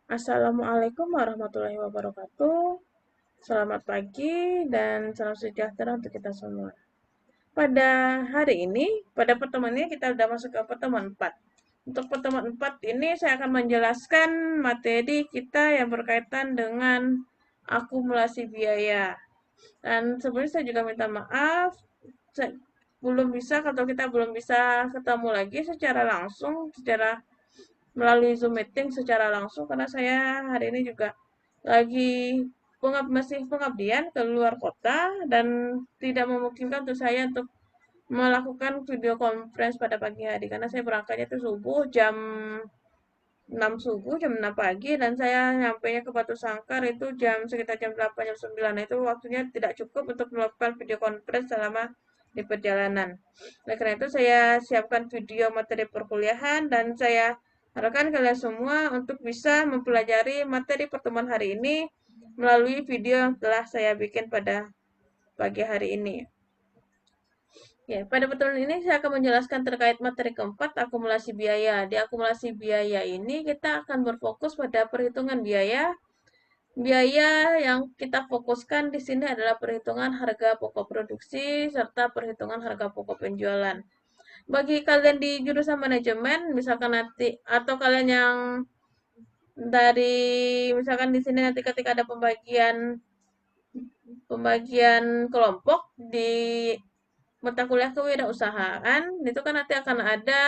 Assalamualaikum warahmatullahi wabarakatuh. Selamat pagi dan salam sejahtera untuk kita semua. Pada hari ini, pada pertemuan ini kita sudah masuk ke pertemuan 4. Untuk pertemuan 4 ini saya akan menjelaskan materi kita yang berkaitan dengan akumulasi biaya. Dan sebenarnya saya juga minta maaf, saya belum bisa atau kita belum bisa ketemu lagi secara langsung, secara melalui Zoom meeting secara langsung karena saya hari ini juga lagi masih pengabdian ke luar kota dan tidak memungkinkan untuk saya untuk melakukan video conference pada pagi hari karena saya berangkatnya itu subuh jam 6 subuh, jam 6 pagi dan saya nyampainya ke Batu Sangkar itu sekitar jam 8, jam 9. Nah, itu waktunya tidak cukup untuk melakukan video conference selama di perjalanan. Oleh karena itu saya siapkan video materi perkuliahan dan saya harapkan kalian semua untuk bisa mempelajari materi pertemuan hari ini melalui video yang telah saya bikin pada pagi hari ini. Ya, pada pertemuan ini saya akan menjelaskan terkait materi keempat, akumulasi biaya. Di akumulasi biaya ini kita akan berfokus pada perhitungan biaya. Biaya yang kita fokuskan di sini adalah perhitungan harga pokok produksi serta perhitungan harga pokok penjualan. Bagi kalian di jurusan manajemen, misalkan nanti atau kalian yang dari misalkan di sini nanti ketika ada pembagian pembagian kelompok di mata kuliah kewirausahaan itu kan nanti akan ada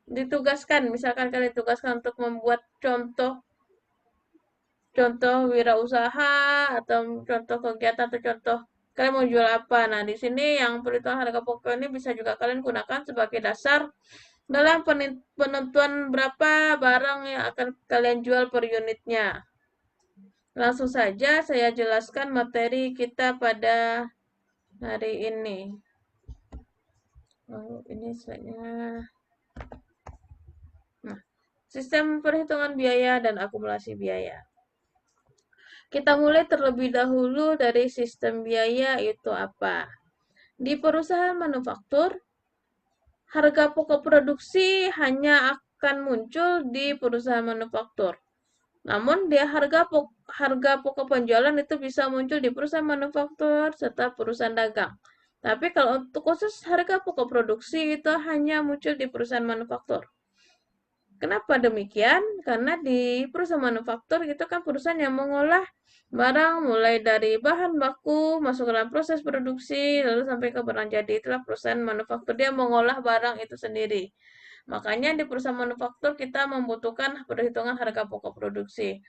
ditugaskan, misalkan kalian ditugaskan untuk membuat contoh contoh wirausaha atau contoh kegiatan atau contoh kalian mau jual apa. Nah, di sini yang perhitungan harga pokok ini bisa juga kalian gunakan sebagai dasar dalam penentuan berapa barang yang akan kalian jual per unitnya. Langsung saja saya jelaskan materi kita pada hari ini. Lalu ini slide-nya. Nah, sistem perhitungan biaya dan akumulasi biaya. Kita mulai terlebih dahulu dari sistem biaya itu apa. Di perusahaan manufaktur, harga pokok produksi hanya akan muncul di perusahaan manufaktur. Namun, harga pokok penjualan itu bisa muncul di perusahaan manufaktur serta perusahaan dagang. Tapi kalau untuk khusus harga pokok produksi itu hanya muncul di perusahaan manufaktur. Kenapa demikian? Karena di perusahaan manufaktur itu kan perusahaan yang mengolah barang mulai dari bahan baku masuk ke dalam proses produksi lalu sampai ke barang jadi. Itulah perusahaan manufaktur, dia mengolah barang itu sendiri. Makanya di perusahaan manufaktur kita membutuhkan perhitungan harga pokok produksi.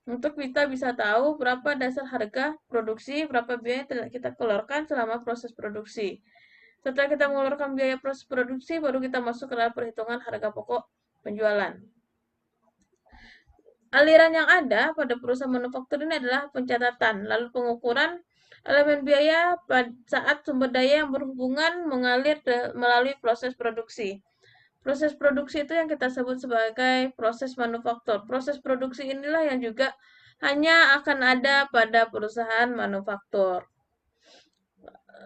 Untuk kita bisa tahu berapa dasar harga produksi, berapa biaya yang kita keluarkan selama proses produksi. Setelah kita mengeluarkan biaya proses produksi, baru kita masuk ke dalam perhitungan harga pokok penjualan. Aliran yang ada pada perusahaan manufaktur ini adalah pencatatan, lalu pengukuran elemen biaya saat sumber daya yang berhubungan mengalir melalui proses produksi. Proses produksi itu yang kita sebut sebagai proses manufaktur. Proses produksi inilah yang juga hanya akan ada pada perusahaan manufaktur.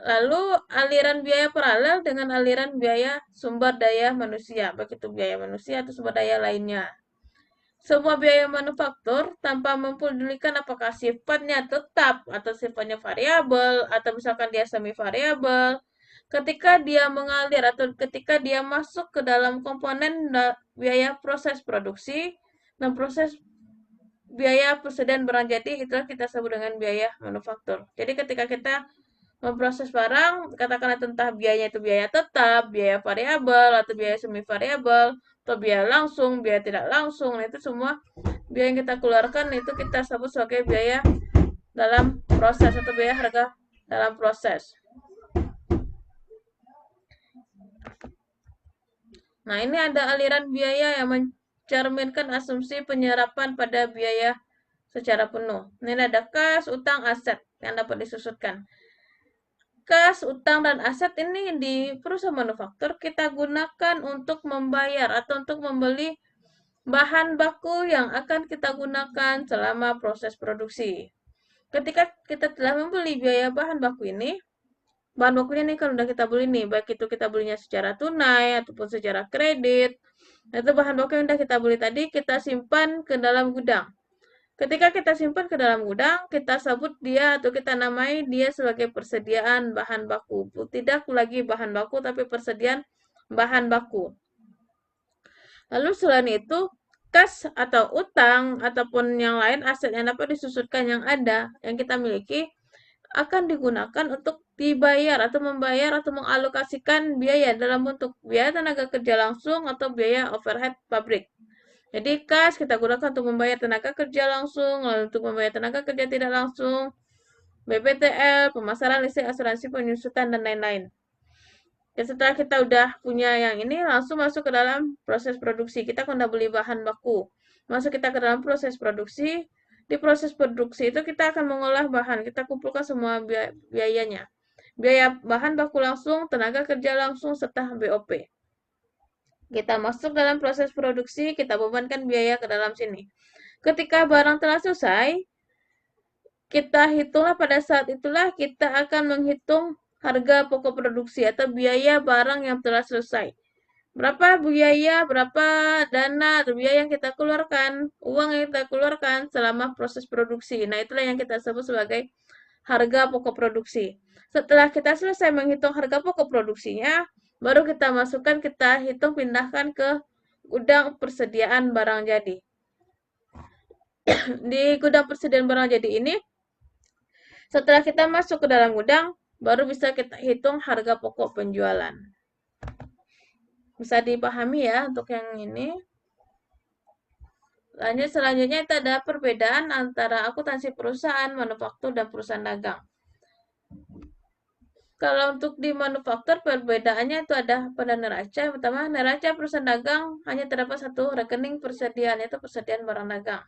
Lalu aliran biaya paralel dengan aliran biaya sumber daya manusia, baik itu biaya manusia atau sumber daya lainnya. Semua biaya manufaktur tanpa mempedulikan apakah sifatnya tetap atau sifatnya variabel atau misalkan dia semi variabel, ketika dia mengalir atau ketika dia masuk ke dalam komponen biaya proses produksi dan proses biaya persediaan barang jadi, itulah kita sebut dengan biaya manufaktur. Jadi ketika kita memproses barang, katakanlah tentang biayanya itu biaya tetap, biaya variabel, atau biaya semi variabel, atau biaya langsung, biaya tidak langsung, nah itu semua biaya yang kita keluarkan itu kita sebut sebagai biaya dalam proses atau biaya harga dalam proses. Nah, ini ada aliran biaya yang mencerminkan asumsi penyerapan pada biaya secara penuh. Ini ada kas, utang, aset yang dapat disusutkan. Kas, utang, dan aset ini di perusahaan manufaktur kita gunakan untuk membayar atau untuk membeli bahan baku yang akan kita gunakan selama proses produksi. Ketika kita telah membeli biaya bahan baku ini, bahan bakunya ini kan udah kita beli nih, baik itu kita belinya secara tunai ataupun secara kredit. Itu bahan baku yang sudah kita beli tadi, kita simpan ke dalam gudang. Ketika kita simpan ke dalam gudang, kita sebut dia atau kita namai dia sebagai persediaan bahan baku. Tidak lagi bahan baku, tapi persediaan bahan baku. Lalu selain itu, kas atau utang ataupun yang lain aset yang dapat disusutkan yang ada, yang kita miliki, akan digunakan untuk dibayar atau membayar atau mengalokasikan biaya dalam bentuk biaya tenaga kerja langsung atau biaya overhead pabrik. Jadi kas kita gunakan untuk membayar tenaga kerja langsung, lalu untuk membayar tenaga kerja tidak langsung, BPTL, pemasaran listrik, asuransi, penyusutan, dan lain-lain. Dan setelah kita udah punya yang ini, langsung masuk ke dalam proses produksi. Kita kan udah beli bahan baku. Masuk kita ke dalam proses produksi. Di proses produksi itu kita akan mengolah bahan. Kita kumpulkan semua biayanya. Biaya bahan baku langsung, tenaga kerja langsung, serta BOP. Kita masuk dalam proses produksi, kita bebankan biaya ke dalam sini. Ketika barang telah selesai, kita hitunglah pada saat itulah kita akan menghitung harga pokok produksi atau biaya barang yang telah selesai. Berapa biaya, berapa dana atau biaya yang kita keluarkan, uang yang kita keluarkan selama proses produksi. Nah, itulah yang kita sebut sebagai harga pokok produksi. Setelah kita selesai menghitung harga pokok produksinya, baru kita masukkan, kita hitung, pindahkan ke gudang persediaan barang jadi. Di gudang persediaan barang jadi ini, setelah kita masuk ke dalam gudang, baru bisa kita hitung harga pokok penjualan. Bisa dipahami ya untuk yang ini. Lanjut selanjutnya itu ada perbedaan antara akuntansi perusahaan, manufaktur, dan perusahaan dagang. Kalau untuk di manufaktur perbedaannya itu ada pada neraca. Yang pertama, neraca perusahaan dagang hanya terdapat satu rekening persediaan, yaitu persediaan barang dagang.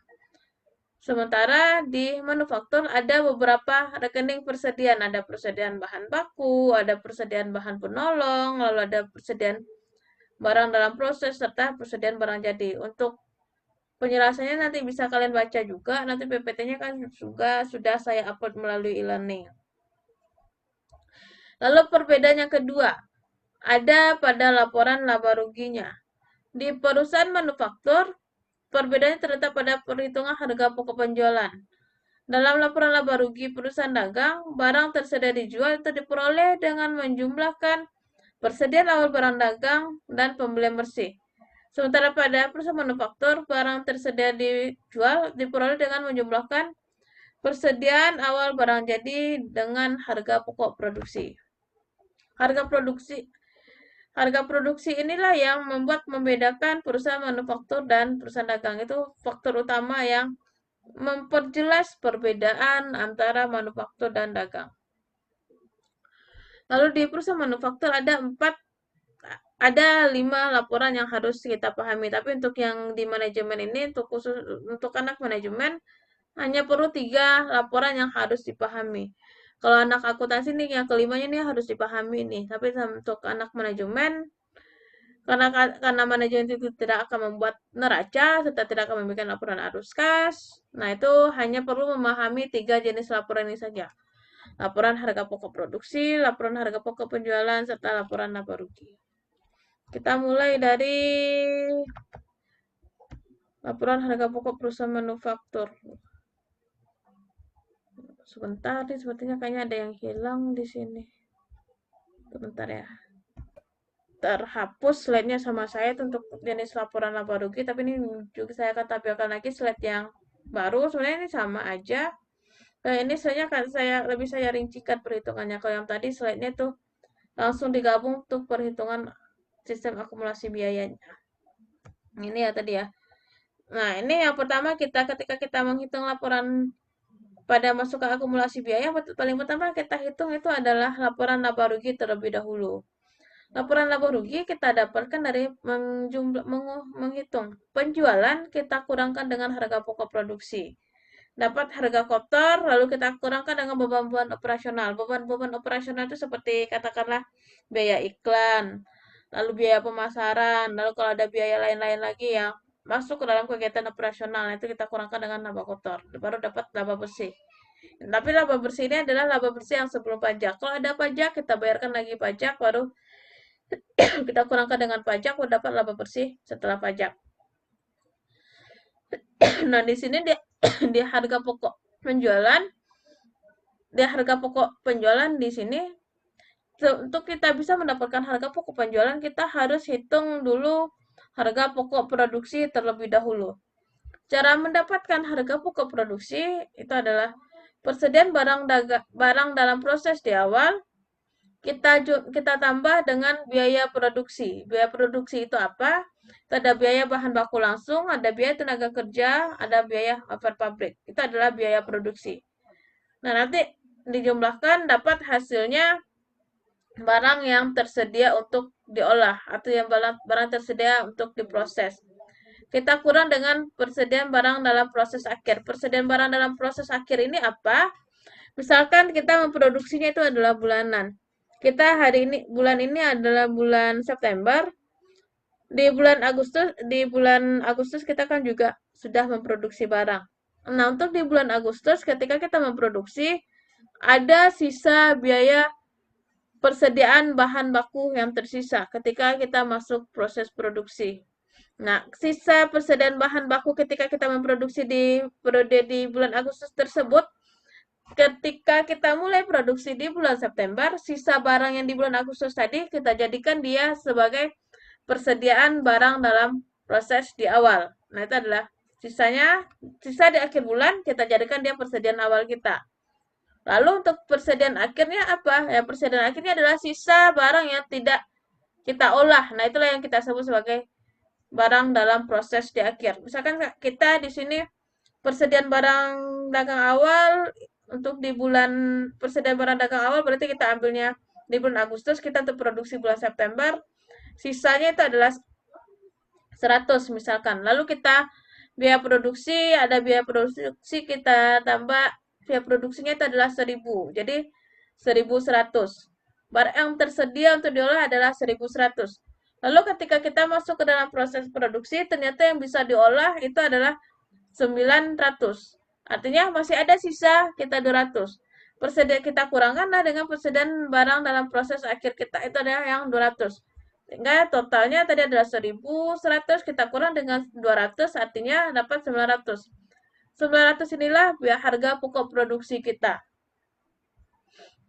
Sementara di manufaktur ada beberapa rekening persediaan. Ada persediaan bahan baku, ada persediaan bahan penolong, lalu ada persediaan barang dalam proses, serta persediaan barang jadi. Untuk penjelasannya nanti bisa kalian baca juga. Nanti PPT-nya kan juga sudah saya upload melalui e-learning. Lalu perbedaan yang kedua, ada pada laporan laba ruginya. Di perusahaan manufaktur, perbedaannya terletak pada perhitungan harga pokok penjualan. Dalam laporan laba rugi perusahaan dagang, barang tersedia dijual itu diperoleh dengan menjumlahkan persediaan awal barang dagang dan pembelian bersih. Sementara pada perusahaan manufaktur, barang tersedia dijual diperoleh dengan menjumlahkan persediaan awal barang jadi dengan harga pokok produksi. Harga produksi inilah yang membedakan perusahaan manufaktur dan perusahaan dagang. Itu faktor utama yang memperjelas perbedaan antara manufaktur dan dagang. Lalu di perusahaan manufaktur ada 5 laporan yang harus kita pahami. Tapi untuk yang di manajemen ini, untuk anak manajemen, hanya perlu 3 laporan yang harus dipahami. Kalau anak akuntansi nih, yang kelimanya nih harus dipahami nih. Tapi untuk anak manajemen, karena manajemen itu tidak akan membuat neraca, serta tidak akan membuat laporan arus kas. Nah, itu hanya perlu memahami 3 jenis laporan ini saja. Laporan harga pokok produksi, laporan harga pokok penjualan, serta laporan laba rugi. Kita mulai dari laporan harga pokok perusahaan manufaktur. Sebentar nih, sepertinya kayaknya ada yang hilang di sini. Sebentar ya. Terhapus slide-nya sama saya untuk jenis laporan laba rugi, tapi ini juga saya akan tampilkan lagi slide yang baru. Sebenarnya ini sama aja. Kayak ini slide-nya kan lebih saya rincikan perhitungannya. Kalau yang tadi slide-nya tuh langsung digabung untuk perhitungan sistem akumulasi biayanya. Ini ya tadi ya. Nah, ini yang pertama ketika kita menghitung laporan pada masuk ke akumulasi biaya, paling pertama kita hitung itu adalah laporan laba rugi terlebih dahulu. Laporan laba rugi kita dapatkan dari menghitung penjualan kita kurangkan dengan harga pokok produksi. Dapat harga kotor, lalu kita kurangkan dengan beban-beban operasional. Beban-beban operasional itu seperti katakanlah biaya iklan, lalu biaya pemasaran, lalu kalau ada biaya lain-lain lagi yang masuk ke dalam kegiatan operasional, itu kita kurangkan dengan laba kotor, baru dapat laba bersih. Tapi laba bersih ini adalah laba bersih yang sebelum pajak. Kalau ada pajak, kita bayarkan lagi pajak, baru Kita kurangkan dengan pajak, dapat laba bersih setelah pajak. Nah, di sini di, di harga pokok penjualan, di sini untuk kita bisa mendapatkan harga pokok penjualan, kita harus hitung dulu harga pokok produksi terlebih dahulu. Cara mendapatkan harga pokok produksi itu adalah persediaan barang dalam proses di awal, kita tambah dengan biaya produksi. Biaya produksi itu apa? Itu ada biaya bahan baku langsung, ada biaya tenaga kerja, ada biaya over pabrik. Itu adalah biaya produksi. Nah, nanti dijumlahkan dapat hasilnya barang yang tersedia untuk diolah atau yang barang tersedia untuk diproses. Kita kurang dengan persediaan barang dalam proses akhir. Persediaan barang dalam proses akhir ini apa? Misalkan kita memproduksinya itu adalah bulanan. Kita bulan ini adalah bulan September. Di bulan Agustus kita kan juga sudah memproduksi barang. Nah, untuk di bulan Agustus ketika kita memproduksi ada sisa biaya persediaan bahan baku yang tersisa ketika kita masuk proses produksi. Nah, sisa persediaan bahan baku ketika kita memproduksi di periode di bulan Agustus tersebut, ketika kita mulai produksi di bulan September, sisa barang yang di bulan Agustus tadi kita jadikan dia sebagai persediaan barang dalam proses di awal. Nah, itu adalah sisa di akhir bulan kita jadikan dia persediaan awal kita. Lalu untuk persediaan akhirnya apa? Ya, persediaan akhirnya adalah sisa barang yang tidak kita olah. Nah, itulah yang kita sebut sebagai barang dalam proses di akhir. Misalkan kita di sini persediaan barang dagang awal untuk di bulan persediaan barang dagang awal berarti kita ambilnya di bulan Agustus, kita untuk produksi bulan September, sisanya itu adalah 100 misalkan. Lalu kita biaya produksi, ada biaya produksi kita tambah biaya produksinya itu adalah 1000. Jadi 1100. Barang yang tersedia untuk diolah adalah 1100. Lalu ketika kita masuk ke dalam proses produksi, ternyata yang bisa diolah itu adalah 900. Artinya masih ada sisa kita 200. Persediaan kita kurangkanlah dengan persediaan barang dalam proses akhir kita itu adalah yang 200. Sehingga totalnya tadi adalah 1100, kita kurang dengan 200, artinya dapat 900. 900 inilah harga pokok produksi kita.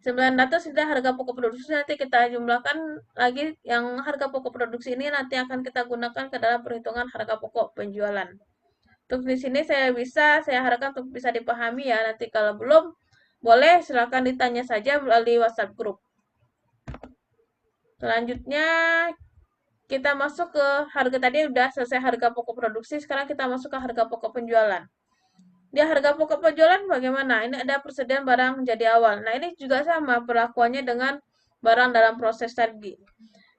900 sudah harga pokok produksi, nanti kita jumlahkan lagi yang harga pokok produksi ini nanti akan kita gunakan ke dalam perhitungan harga pokok penjualan. Untuk di sini saya harapkan untuk bisa dipahami ya. Nanti kalau belum, boleh silakan ditanya saja melalui WhatsApp grup. Selanjutnya kita masuk ke harga tadi udah selesai harga pokok produksi, sekarang kita masuk ke harga pokok penjualan. Di harga pokok penjualan bagaimana? Ini ada persediaan barang menjadi awal. Nah, ini juga sama perlakuannya dengan barang dalam proses tadi.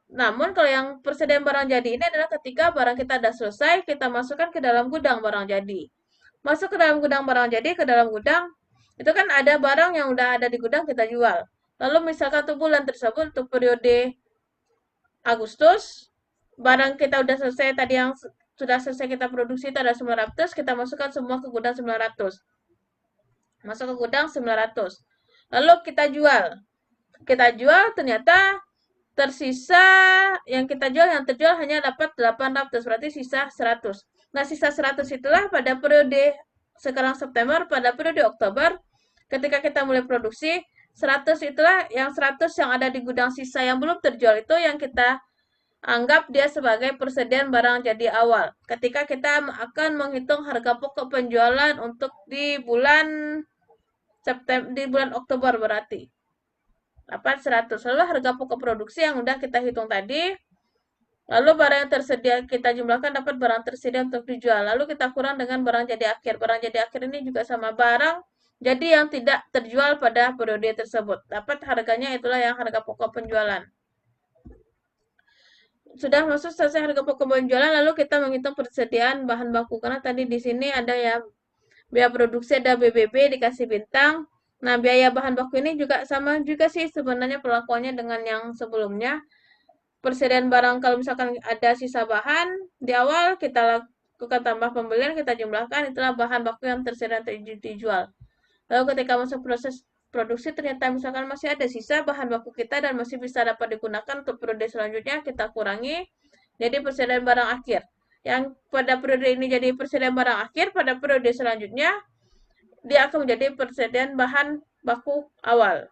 Namun kalau yang persediaan barang jadi ini adalah ketika barang kita sudah selesai, kita masukkan ke dalam gudang barang jadi. Masuk ke dalam gudang barang jadi, ke dalam gudang, itu kan ada barang yang udah ada di gudang kita jual. Lalu misalkan untuk bulan tersebut, untuk periode Agustus, barang kita udah selesai tadi yang sudah selesai kita produksi itu ada 900, kita masukkan semua ke gudang 900. Masuk ke gudang 900. Lalu kita jual. Kita jual ternyata tersisa yang kita jual, yang terjual hanya dapat 800, berarti sisa 100. Nah, sisa 100 itulah pada periode sekarang September, pada periode Oktober, ketika kita mulai produksi, 100 itulah yang 100 yang ada di gudang sisa yang belum terjual itu yang kita anggap dia sebagai persediaan barang jadi awal. Ketika kita akan menghitung harga pokok penjualan untuk di bulan Oktober berarti. Dapat 100. Lalu harga pokok produksi yang udah kita hitung tadi. Lalu barang yang tersedia kita jumlahkan dapat barang tersedia untuk dijual. Lalu kita kurang dengan barang jadi akhir. Barang jadi akhir ini juga sama barang jadi yang tidak terjual pada periode tersebut. Dapat harganya itulah yang harga pokok penjualan. Sudah masuk selesai harga pokok penjualan, lalu kita menghitung persediaan bahan baku. Karena tadi di sini ada ya biaya produksi, ada BBB dikasih bintang. Nah, biaya bahan baku ini juga sama juga sih sebenarnya perlakuannya dengan yang sebelumnya. Persediaan barang kalau misalkan ada sisa bahan, di awal kita lakukan tambah pembelian, kita jumlahkan, itulah bahan baku yang tersedia untuk dijual. Lalu ketika masuk proses produksi ternyata misalkan masih ada sisa bahan baku kita dan masih bisa dapat digunakan untuk periode selanjutnya, kita kurangi jadi persediaan barang akhir. Yang pada periode ini jadi persediaan barang akhir, pada periode selanjutnya dia akan menjadi persediaan bahan baku awal.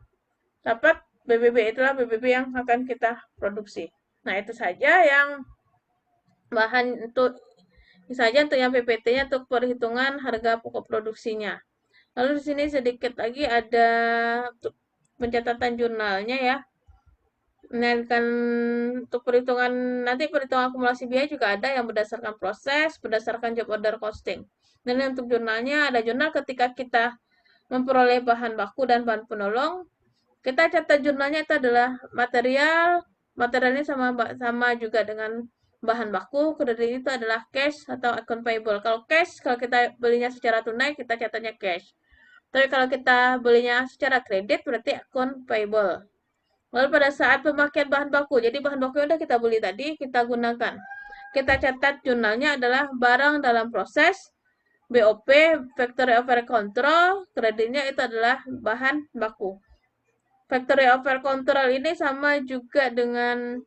Dapat BBB, itulah BBB yang akan kita produksi. Nah, itu saja yang bahan untuk misalnya untuk yang PPT-nya untuk perhitungan harga pokok produksinya. Lalu di sini sedikit lagi ada untuk pencatatan jurnalnya ya. Dan untuk perhitungan nanti perhitungan akumulasi biaya juga ada yang berdasarkan proses, berdasarkan job order costing. Dan untuk jurnalnya ada jurnal ketika kita memperoleh bahan baku dan bahan penolong, kita catat jurnalnya itu adalah materialnya sama juga dengan bahan baku, kredit itu adalah cash atau account payable. Kalau cash, kalau kita belinya secara tunai, kita catatnya cash. Tapi kalau kita belinya secara kredit, berarti account payable. Lalu pada saat pemakaian bahan baku, jadi bahan baku yang udah kita beli tadi, kita gunakan. Kita catat jurnalnya adalah barang dalam proses, BOP, Factory Over Control, kreditnya itu adalah bahan baku. Factory Over Control ini sama juga dengan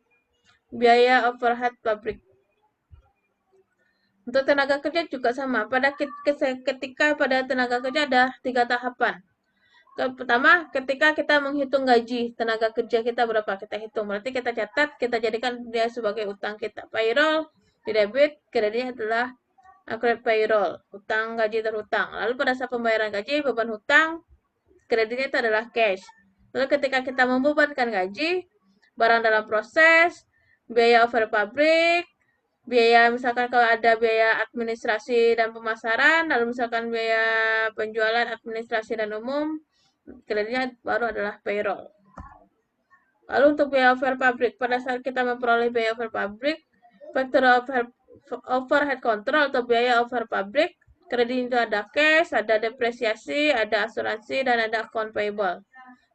biaya overhead pabrik. Untuk tenaga kerja juga sama. Ketika pada tenaga kerja ada 3 tahapan. Pertama, ketika kita menghitung gaji tenaga kerja kita berapa, kita hitung. Berarti kita catat, kita jadikan dia sebagai utang kita. Payroll, di debit, kreditnya adalah accrued payroll, utang gaji terhutang. Lalu pada saat pembayaran gaji, beban hutang, kreditnya itu adalah cash. Lalu ketika kita membebankan gaji, barang dalam proses, biaya over pabrik, biaya misalkan kalau ada biaya administrasi dan pemasaran, lalu misalkan biaya penjualan administrasi dan umum, kreditnya baru adalah payroll. Lalu untuk biaya over pabrik, pada saat kita memperoleh biaya over pabrik, faktor overhead control atau biaya over pabrik, kredit itu ada cash, ada depresiasi, ada asuransi, dan ada account payable.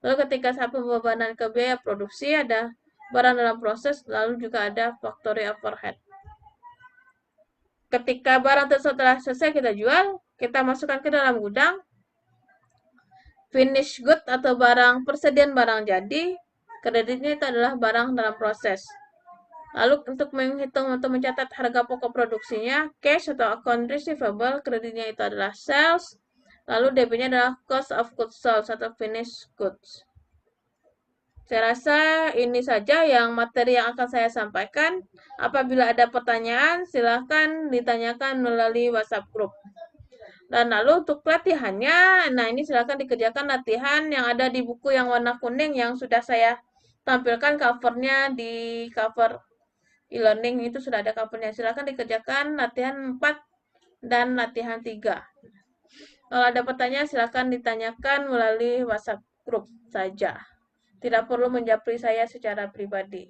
Lalu ketika saat pembebanan ke biaya produksi, ada barang dalam proses, lalu juga ada factory overhead. Ketika barang tersebut telah selesai kita jual, kita masukkan ke dalam gudang, finish good atau barang persediaan barang jadi, kreditnya itu adalah barang dalam proses. Lalu untuk menghitung untuk mencatat harga pokok produksinya, cash atau account receivable, kreditnya itu adalah sales. Lalu debitnya adalah cost of goods sold atau finished goods. Saya rasa ini saja yang materi yang akan saya sampaikan. Apabila ada pertanyaan, silahkan ditanyakan melalui WhatsApp group. Dan lalu untuk latihannya, nah ini silahkan dikerjakan latihan yang ada di buku yang warna kuning yang sudah saya tampilkan covernya di cover e-learning itu sudah ada covernya. Silahkan dikerjakan latihan 4 dan latihan 3. Kalau ada pertanyaan silahkan ditanyakan melalui WhatsApp group saja. Tidak perlu menjapri saya secara pribadi.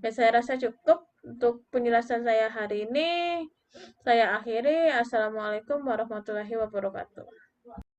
Dan saya rasa cukup untuk penjelasan saya hari ini. Saya akhiri. Assalamualaikum warahmatullahi wabarakatuh.